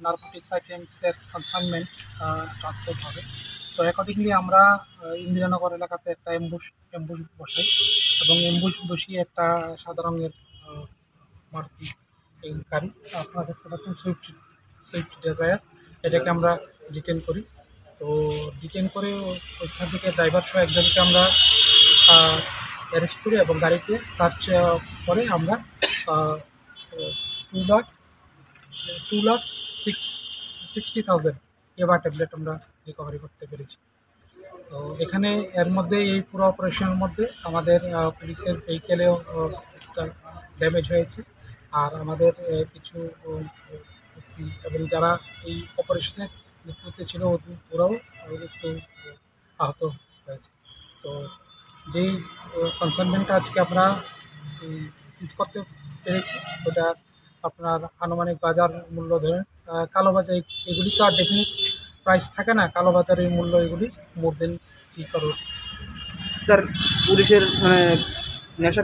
Narcotics আইটেমসের consignment transport হবে। তো accordingly আমরা ইন্দিরানগর এলাকাতে একটা অ্যাম্বুশ বসাই এবং অ্যাম্বুশ বসিয়ে একটা সাদা রঙের মারুতি গাড়ি আপনারা দেখতে পাচ্ছেন সুইফট ডিজায়ার, এটাকে আমরা ডিটেন করি। তো ডিটেন করে ওইখান থেকে ড্রাইভার সহ একজনকে আমরা অ্যারেস্ট করি এবং গাড়িতে সার্চ করে আমরা 2,60,000 এবার ট্যাবলেট আমরা রিকভারি করতে পেরেছি। তো এখানে এর মধ্যে এই পুরো অপারেশনের মধ্যে আমাদের পুলিশের ভেহিকেলেও একটা ড্যামেজ হয়েছে, আর আমাদের কিছু এবং যারা এই অপারেশনের নেতৃত্বে ছিল ওরাও একটু আহত হয়েছে। তো যেই কনসাইনমেন্টটা আজকে আমরা সিজ করতে পেরেছি ওটা আপনার আনুমানিক বাজার মূল্য ধরেন কালোবাজার এগুলি তো আর ডেফিনিট প্রাইস থাকে না, কালোবাজারের মূল্য এগুলি মোর দেন 3 crore। স্যার পুলিশের নেশা